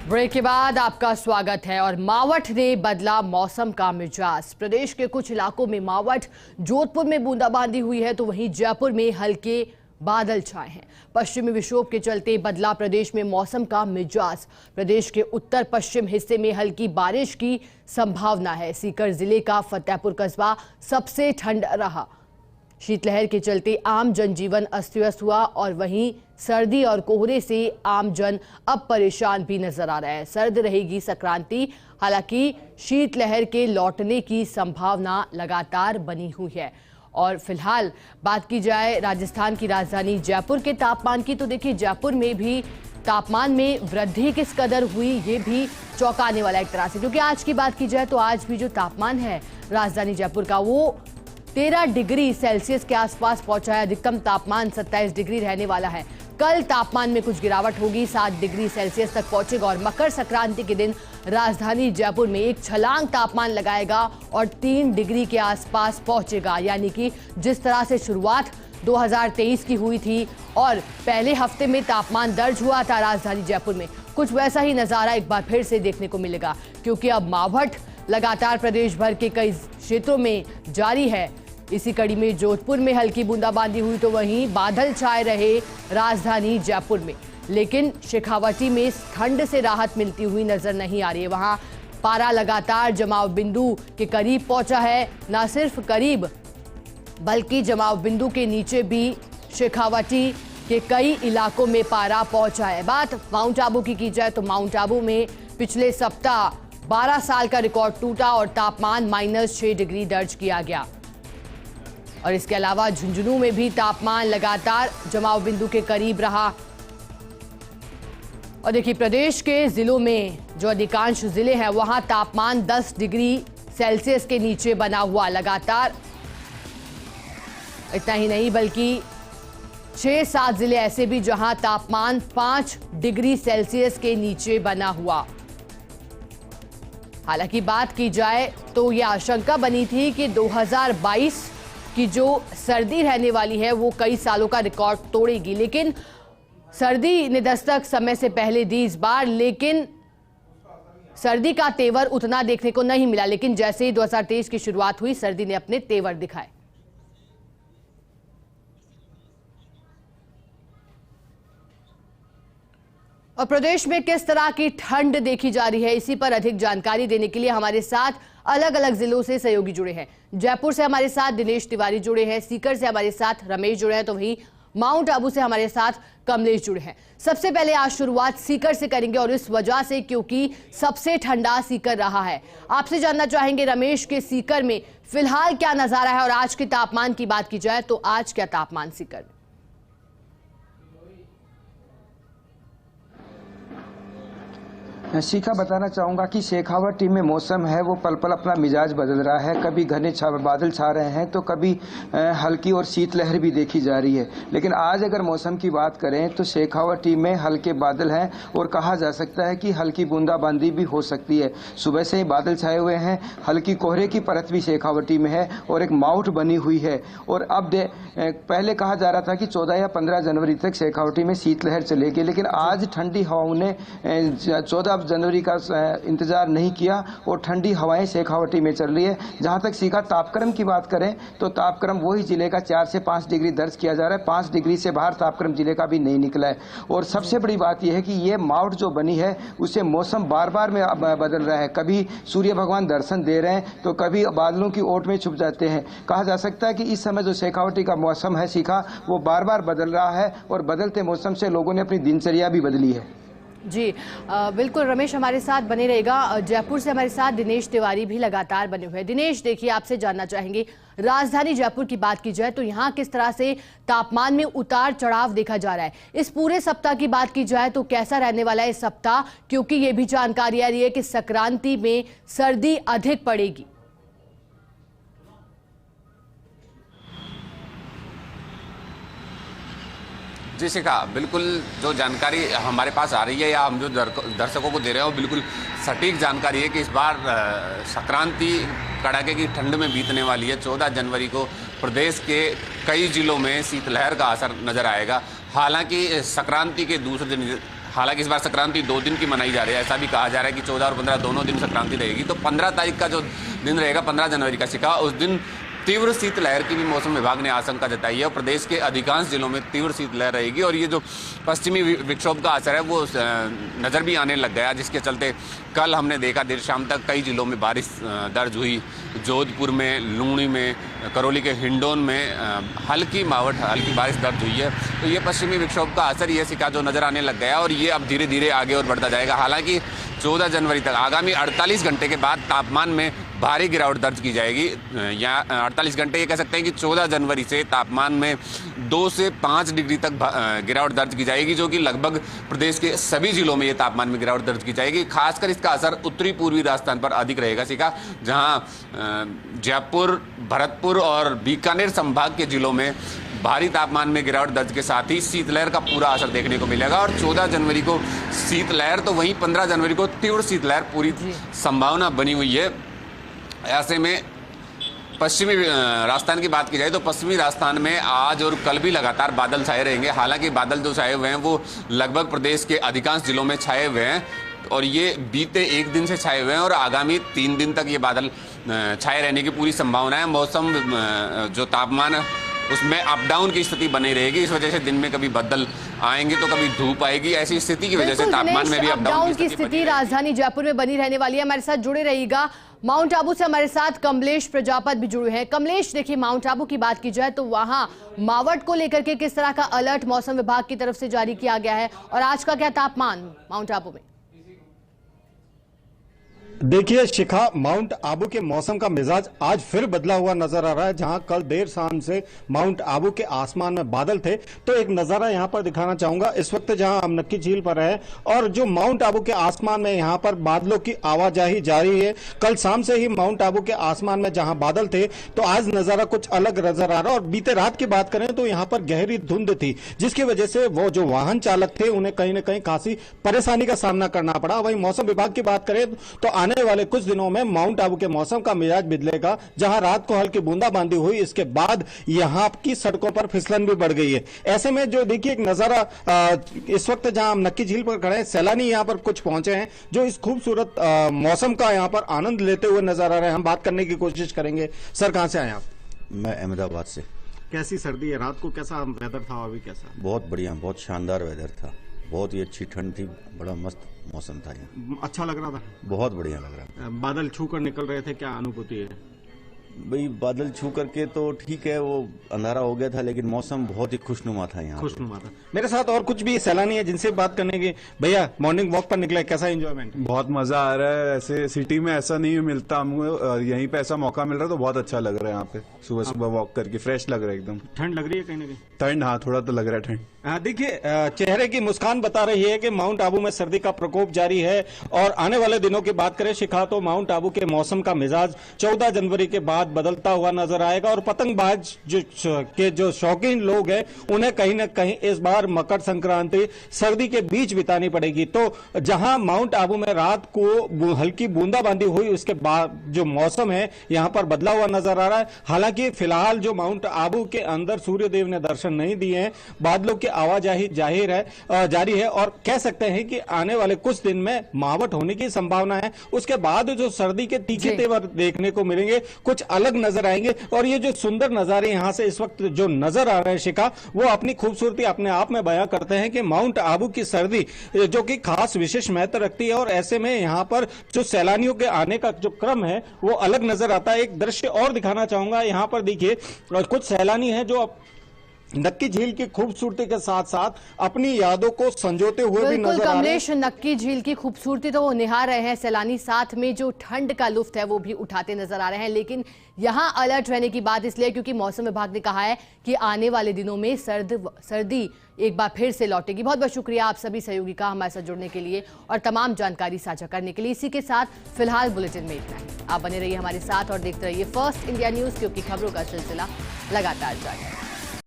Break के बाद आपका स्वागत है। और मावठ ने बदला मौसम का मिजाज। प्रदेश के कुछ इलाकों में मावठ, जोधपुर में बूंदाबांदी हुई है तो वहीं जयपुर में हल्के बादल छाए हैं। पश्चिमी विक्षोभ के चलते बदला प्रदेश में मौसम का मिजाज। प्रदेश के उत्तर पश्चिम हिस्से में हल्की बारिश की संभावना है। सीकर जिले का फतेहपुर कस्बा सबसे ठंड रहा। शीतलहर के चलते आम जनजीवन अस्त व्यस्त हुआ और वहीं सर्दी और कोहरे से आम जन अब परेशान भी नजर आ रहा है। सर्द रहेगी संक्रांति, हालांकि शीतलहर के लौटने की संभावना लगातार बनी हुई है। और फिलहाल बात की जाए राजस्थान की राजधानी जयपुर के तापमान की, तो देखिए जयपुर में भी तापमान में वृद्धि किस कदर हुई ये भी चौंकाने वाला एक तरह से, क्योंकि आज की बात की जाए तो आज भी जो तापमान है राजधानी जयपुर का वो 13 डिग्री सेल्सियस के आसपास पहुंचा है। अधिकतम तापमान 27 डिग्री रहने वाला है। कल तापमान में कुछ गिरावट होगी, 7 डिग्री सेल्सियस तक पहुंचेगा और मकर संक्रांति के दिन राजधानी जयपुर में एक छलांग तापमान लगाएगा और 3 डिग्री के आसपास पहुंचेगा। यानी कि जिस तरह से शुरुआत 2023 की हुई थी और पहले हफ्ते में तापमान दर्ज हुआ था राजधानी जयपुर में, कुछ वैसा ही नजारा एक बार फिर से देखने को मिलेगा, क्योंकि अब मावठ लगातार प्रदेश भर के कई क्षेत्रों में जारी है। इसी कड़ी में जोधपुर में हल्की बूंदाबांदी हुई तो वहीं बादल छाए रहे राजधानी जयपुर में, लेकिन शेखावाटी में ठंड से राहत मिलती हुई नजर नहीं आ रही है। वहां पारा लगातार जमाव बिंदु के करीब पहुंचा है। न सिर्फ करीब बल्कि जमाव बिंदु के नीचे भी शेखावाटी के कई इलाकों में पारा पहुंचा है। बात माउंट आबू की जाए तो माउंट आबू में पिछले सप्ताह 12 साल का रिकॉर्ड टूटा और तापमान -6 डिग्री दर्ज किया गया। और इसके अलावा झुंझुनू में भी तापमान लगातार जमाव बिंदु के करीब रहा। और देखिए प्रदेश के जिलों में जो अधिकांश जिले हैं वहां तापमान 10 डिग्री सेल्सियस के नीचे बना हुआ लगातार। इतना ही नहीं बल्कि 6-7 जिले ऐसे भी जहां तापमान 5 डिग्री सेल्सियस के नीचे बना हुआ। हालांकि बात की जाए तो यह आशंका बनी थी कि 2022 की जो सर्दी रहने वाली है वो कई सालों का रिकॉर्ड तोड़ेगी, लेकिन सर्दी ने दस्तक समय से पहले दी इस बार, लेकिन सर्दी का तेवर उतना देखने को नहीं मिला। लेकिन जैसे ही 2023 की शुरुआत हुई सर्दी ने अपने तेवर दिखाए। और प्रदेश में किस तरह की ठंड देखी जा रही है, इसी पर अधिक जानकारी देने के लिए हमारे साथ अलग अलग जिलों से सहयोगी जुड़े हैं। जयपुर से हमारे साथ दिनेश तिवारी जुड़े हैं, सीकर से हमारे साथ रमेश जुड़े हैं, तो वहीं माउंट आबू से हमारे साथ कमलेश जुड़े हैं। सबसे पहले आज शुरुआत सीकर से करेंगे और इस वजह से क्योंकि सबसे ठंडा सीकर रहा है। आपसे जानना चाहेंगे रमेश के सीकर में फिलहाल क्या नजारा है और आज के तापमान की बात की जाए तो आज क्या तापमान सीकर में? शिखा बताना चाहूँगा कि शेखावाटी में मौसम है वो पल पल अपना मिजाज बदल रहा है। कभी घने बादल छा रहे हैं तो कभी हल्की और शीतलहर भी देखी जा रही है। लेकिन आज अगर मौसम की बात करें तो शेखावाटी में हल्के बादल हैं और कहा जा सकता है कि हल्की बूंदाबांदी भी हो सकती है। सुबह से ही बादल छाए हुए हैं, हल्की कोहरे की परत भी शेखावाटी में है और एक माउट बनी हुई है। और अब पहले कहा जा रहा था कि 14 या 15 जनवरी तक शेखावाटी में शीतलहर चलेगी, लेकिन आज ठंडी हवाओं ने 14 जनवरी का इंतजार नहीं किया और ठंडी हवाएं शेखावाटी में चल रही है। जहां तक सीखा तापक्रम की बात करें तो तापक्रम वही जिले का 4 से 5 डिग्री दर्ज किया जा रहा है। 5 डिग्री से बाहर तापक्रम जिले का भी नहीं निकला है। और सबसे बड़ी बात यह है कि ये माउट जो बनी है उससे मौसम बार बार में बदल रहा है। कभी सूर्य भगवान दर्शन दे रहे हैं तो कभी बादलों की ओट में छुप जाते हैं। कहा जा सकता है कि इस समय जो शेखावाटी का मौसम है सीखा वो बार बार बदल रहा है और बदलते मौसम से लोगों ने अपनी दिनचर्या भी बदली है। जी बिल्कुल रमेश हमारे साथ बने रहेगा। जयपुर से हमारे साथ दिनेश तिवारी भी लगातार बने हुए हैं। दिनेश देखिए आपसे जानना चाहेंगे राजधानी जयपुर की बात की जाए तो यहाँ किस तरह से तापमान में उतार चढ़ाव देखा जा रहा है। इस पूरे सप्ताह की बात की जाए तो कैसा रहने वाला है इस सप्ताह, क्योंकि ये भी जानकारी आ रही है कि संक्रांति में सर्दी अधिक पड़ेगी। जी शिखा, बिल्कुल जो जानकारी हमारे पास आ रही है या हम जो दर्शकों को दे रहे हैं वो बिल्कुल सटीक जानकारी है कि इस बार संक्रांति कड़ाके की ठंड में बीतने वाली है। 14 जनवरी को प्रदेश के कई जिलों में शीतलहर का असर नजर आएगा। हालांकि संक्रांति के दूसरे दिन हालांकि इस बार संक्रांति 2 दिन की मनाई जा रही है, ऐसा भी कहा जा रहा है कि 14 और 15 दोनों दिन संक्रांति रहेगी। तो 15 तारीख का जो दिन रहेगा, 15 जनवरी का सिका, उस दिन तीव्र शीतलहर की भी मौसम विभाग ने आशंका जताई है और प्रदेश के अधिकांश जिलों में तीव्र शीतलहर रहेगी। और ये जो पश्चिमी विक्षोभ का असर है वो नज़र भी आने लग गया, जिसके चलते कल हमने देखा देर शाम तक कई जिलों में बारिश दर्ज हुई। जोधपुर में, लूणी में, करौली के हिंडौन में हल्की बारिश दर्ज हुई है। तो ये पश्चिमी विक्षोभ का असर, ये सिका जो नज़र आने लग गया और ये अब धीरे धीरे आगे और बढ़ता जाएगा। हालांकि 14 जनवरी तक आगामी 48 घंटे के बाद तापमान में भारी गिरावट दर्ज की जाएगी। या 48 घंटे ये कह सकते हैं कि 14 जनवरी से तापमान में 2 से 5 डिग्री तक गिरावट दर्ज की जाएगी, जो कि लगभग प्रदेश के सभी जिलों में ये तापमान में गिरावट दर्ज की जाएगी। खासकर इसका असर उत्तरी पूर्वी राजस्थान पर अधिक रहेगा सिका, जहां जयपुर, भरतपुर और बीकानेर संभाग के जिलों में भारी तापमान में गिरावट दर्ज के साथ ही शीतलहर का पूरा असर देखने को मिलेगा। और 14 जनवरी को शीतलहर, तो वहीं 15 जनवरी को तीव्र शीतलहर पूरी संभावना बनी हुई है। ऐसे में पश्चिमी राजस्थान की बात की जाए तो पश्चिमी राजस्थान में आज और कल भी लगातार बादल छाए रहेंगे। हालांकि बादल जो छाए हुए हैं वो लगभग प्रदेश के अधिकांश जिलों में छाए हुए हैं और ये बीते एक दिन से छाए हुए हैं और आगामी 3 दिन तक ये बादल छाए रहने की पूरी संभावना है। मौसम जो तापमान है उसमें अप डाउन की स्थिति बनी रहेगी। इस वजह से दिन में कभी बादल आएंगे तो कभी धूप आएगी। ऐसी स्थिति की वजह से तापमान में भी अप डाउन की स्थिति राजधानी जयपुर में बनी रहने वाली है। हमारे साथ जुड़े रहिएगा। माउंट आबू से हमारे साथ कमलेश प्रजापत भी जुड़े हैं। कमलेश, देखिए, माउंट आबू की बात की जाए तो वहां मावठ को लेकर के किस तरह का अलर्ट मौसम विभाग की तरफ से जारी किया गया है और आज का क्या तापमान माउंट आबू में? देखिए शिखा, माउंट आबू के मौसम का मिजाज आज फिर बदला हुआ नजर आ रहा है। जहां कल देर शाम से माउंट आबू के आसमान में बादल थे, तो एक नजारा यहां पर दिखाना चाहूंगा। इस वक्त जहां हम नक्की झील पर है और जो माउंट आबू के आसमान में यहां पर बादलों की आवाजाही जारी है। कल शाम से ही माउंट आबू के आसमान में जहां बादल थे, तो आज नजारा कुछ अलग नजर आ रहा है। और बीते रात की बात करें तो यहां पर गहरी धुंध थी, जिसकी वजह से वो जो वाहन चालक थे उन्हें कहीं ना कहीं खासी परेशानी का सामना करना पड़ा। वहीं मौसम विभाग की बात करें तो आने वाले कुछ दिनों में माउंट आबू के मौसम का मिजाज बदलेगा। जहां रात को हल्की बूंदाबांदी हुई, इसके बाद यहां की सड़कों पर फिसलन भी बढ़ गई है। ऐसे में जो देखिए एक नजारा इस वक्त जहां हम नक्की झील पर खड़े हैं, सैलानी यहां पर कुछ पहुंचे हैं जो इस खूबसूरत मौसम का यहां पर आनंद लेते हुए नजर आ रहे हैं। हम बात करने की कोशिश करेंगे। सर, कहां से आए आप? मैं अहमदाबाद से। कैसी सर्दी है? रात को कैसा वेदर था? अभी कैसा? बहुत बढ़िया, बहुत शानदार वेदर था। बहुत ही अच्छी ठंड थी, बड़ा मस्त मौसम था यहाँ। अच्छा लग रहा था? बहुत बढ़िया लग रहा था। बादल छू कर निकल रहे थे, क्या अनुभूति है? भाई बादल छू करके तो ठीक है, वो अंधारा हो गया था, लेकिन मौसम बहुत ही खुशनुमा था यहाँ। खुशनुमा था। मेरे साथ और कुछ भी सैलानी है जिनसे बात करने की। भैया, मॉर्निंग वॉक पर निकले, कैसा एंजॉयमेंट? बहुत मजा आ रहा है। ऐसे सिटी में ऐसा नहीं मिलता हमको, यहीं पे ऐसा मौका मिल रहा है तो बहुत अच्छा लग रहा है। यहाँ पे सुबह सुबह वॉक करके फ्रेश लग रहा है एकदम। ठंड लग रही है कहीं ना कहीं? ठंड, हाँ, थोड़ा तो लग रहा है ठंड। देखिए, चेहरे की मुस्कान बता रही है कि माउंट आबू में सर्दी का प्रकोप जारी है। और आने वाले दिनों की बात करें शिखा, तो माउंट आबू के मौसम का मिजाज 14 जनवरी के बाद बदलता हुआ नजर आएगा। और पतंगबाज जो शौकीन लोग हैं, उन्हें कहीं ना कहीं इस बार मकर संक्रांति सर्दी के बीच बितानी पड़ेगी। तो जहां माउंट आबू में रात को हल्की बूंदाबांदी हुई, उसके बाद जो मौसम है यहां पर बदला हुआ नजर आ रहा है। हालांकि फिलहाल जो माउंट आबू के अंदर सूर्यदेव ने दर्शन नहीं दिए हैं, बादलों की आवाजाही जारी है और कह सकते हैं कि आने वाले कुछ दिन में मावठ होने की संभावना है। उसके बाद जो सर्दी के तीखे तेवर देखने को मिलेंगे, कुछ अलग नजर आएंगे। और ये जो सुंदर नजारे यहां से इस वक्त जो नजर आ रहे हैं शिखा, वो अपनी खूबसूरती अपने आप में बयां करते हैं कि माउंट आबू की सर्दी जो कि खास विशेष महत्व रखती है। और ऐसे में यहां पर जो सैलानियों के आने का जो क्रम है वो अलग नजर आता है। एक दृश्य और दिखाना चाहूंगा। यहां पर देखिए कुछ सैलानी है जो नक्की झील की खूबसूरती के साथ साथ अपनी यादों को संजोते हुए भी नजर आ रहे हैं। कमलेश, नक्की झील की खूबसूरती तो वो निहार रहे हैं, सैलानी साथ में जो ठंड का लुत्फ है वो भी उठाते नजर आ रहे हैं। लेकिन यहाँ अलर्ट रहने की बात इसलिए क्योंकि मौसम विभाग ने कहा है कि आने वाले दिनों में सर्दी एक बार फिर से लौटेगी। बहुत बहुत शुक्रिया आप सभी सहयोगी का हमारे साथ जुड़ने के लिए और तमाम जानकारी साझा करने के लिए। इसी के साथ फिलहाल बुलेटिन में इतना ही। आप बने रहिए हमारे साथ और देखते रहिए फर्स्ट इंडिया न्यूज, क्योंकि खबरों का सिलसिला लगातार जारी है।